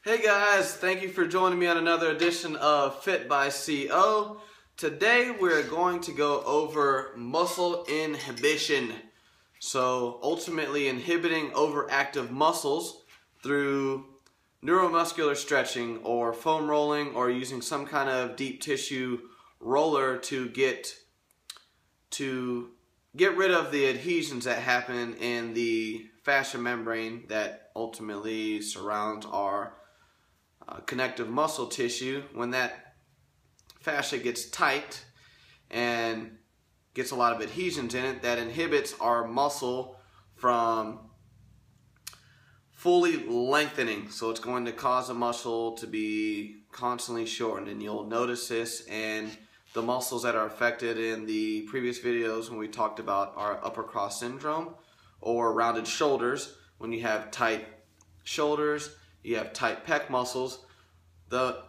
Hey guys, thank you for joining me on another edition of Fit by CO. Today we're going to go over muscle inhibition. So ultimately inhibiting overactive muscles through neuromuscular stretching or foam rolling or using some kind of deep tissue roller to get rid of the adhesions that happen in the fascia membrane that ultimately surrounds our connective muscle tissue. When that fascia gets tight and gets a lot of adhesions in it, that inhibits our muscle from fully lengthening. So it's going to cause the muscle to be constantly shortened, and you'll notice this in the muscles that are affected in the previous videos when we talked about our upper cross syndrome or rounded shoulders. When you have tight shoulders, you have tight pec muscles. The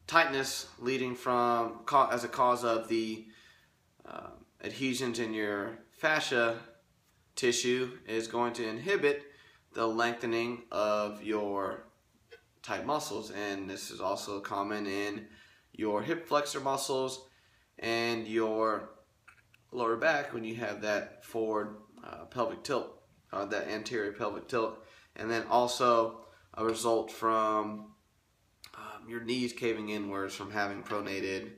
tightness leading from as a cause of the adhesions in your fascia tissue is going to inhibit the lengthening of your tight muscles, and this is also common in your hip flexor muscles and your lower back when you have that forward pelvic tilt, that anterior pelvic tilt, and then also a result from your knees caving inwards from having pronated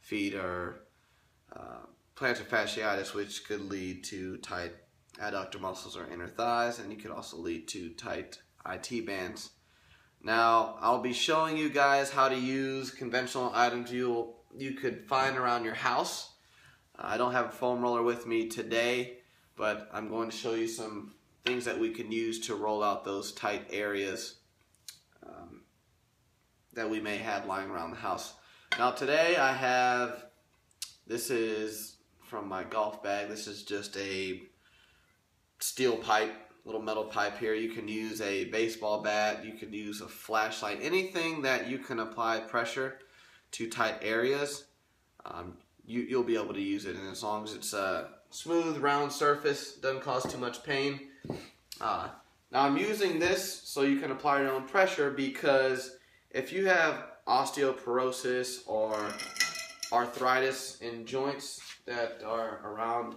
feet or plantar fasciitis, which could lead to tight adductor muscles or inner thighs, and you could also lead to tight IT bands. Now, I'll be showing you guys how to use conventional items you could find around your house. I don't have a foam roller with me today, but I'm going to show you some things that we can use to roll out those tight areas that we may have lying around the house. Now today I have, this is from my golf bag. This is just a steel pipe, little metal pipe here. You can use a baseball bat, you could use a flashlight, anything that you can apply pressure to tight areas, you'll be able to use it, and as long as it's a smooth, round surface, doesn't cause too much pain. Now I'm using this so you can apply your own pressure, because if you have osteoporosis or arthritis in joints that are around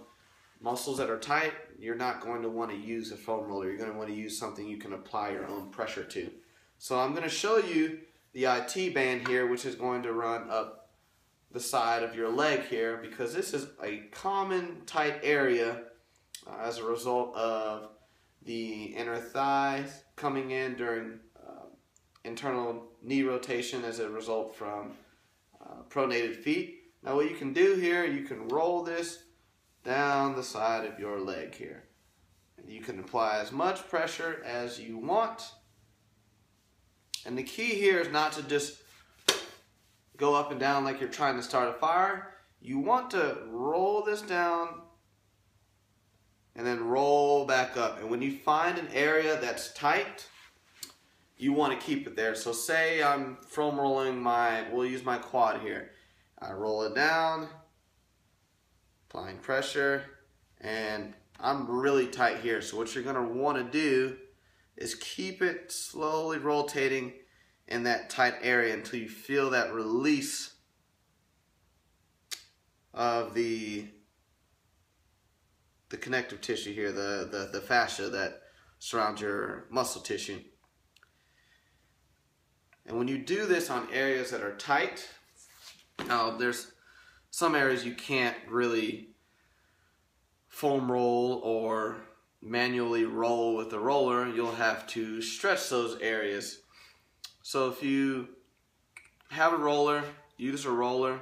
muscles that are tight, you're not going to want to use a foam roller. You're going to want to use something you can apply your own pressure to. So I'm going to show you the IT band here, which is going to run up the side of your leg here, because this is a common tight area as a result of the inner thighs coming in during internal knee rotation as a result from pronated feet. Now what you can do here, you can roll this down the side of your leg here. And you can apply as much pressure as you want. And the key here is not to just go up and down like you're trying to start a fire. You want to roll this down and then roll back up. And when you find an area that's tight, you want to keep it there. So say I'm foam rolling we'll use my quad here. I roll it down, applying pressure, and I'm really tight here. So what you're going to want to do is keep it slowly rotating in that tight area until you feel that release of the connective tissue here, the fascia that surrounds your muscle tissue. And when you do this on areas that are tight, now there's some areas you can't really foam roll or manually roll with a roller. You'll have to stretch those areas. So if you have a roller, use a roller.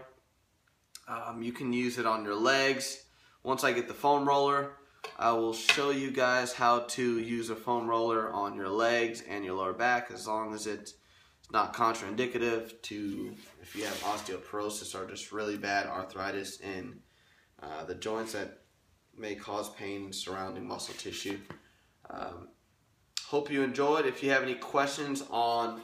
You can use it on your legs. Once I get the foam roller, I will show you guys how to use a foam roller on your legs and your lower back, as long as it's not contraindicative to if you have osteoporosis or just really bad arthritis in the joints that may cause pain surrounding muscle tissue. Hope you enjoyed. If you have any questions on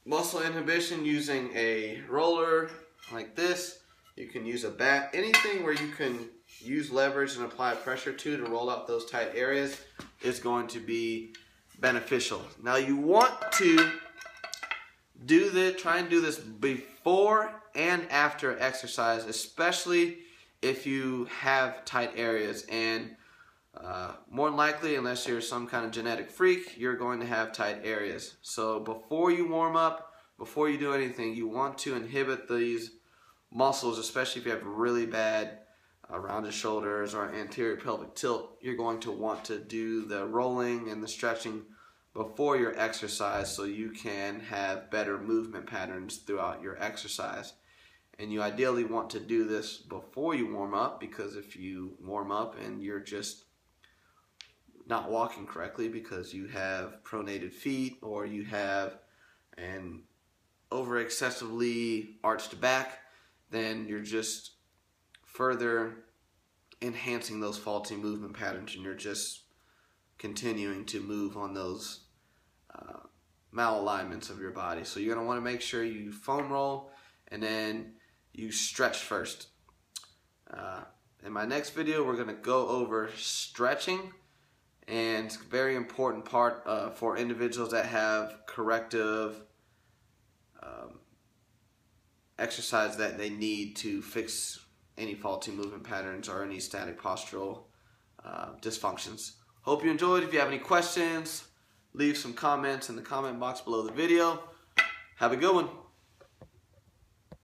muscle inhibition using a roller like this, you can use a bat, anything where you can use leverage and apply pressure to roll out those tight areas is going to be beneficial. Now you want to try and do this before and after exercise, especially if you have tight areas. And more than likely, unless you're some kind of genetic freak, you're going to have tight areas. So before you warm up, before you do anything, you want to inhibit these muscles, especially if you have really bad around the shoulders or anterior pelvic tilt. You're going to want to do the rolling and the stretching before your exercise so you can have better movement patterns throughout your exercise. And you ideally want to do this before you warm up, because if you warm up and you're just not walking correctly because you have pronated feet or you have an over excessively arched back, then you're just further enhancing those faulty movement patterns, and you're just continuing to move on those malalignments of your body. So you're going to want to make sure you foam roll and then you stretch first. In my next video, we're going to go over stretching, and it's a very important part for individuals that have corrective exercise that they need to fix any faulty movement patterns or any static postural dysfunctions. Hope you enjoyed. If you have any questions, leave some comments in the comment box below the video. Have a good one.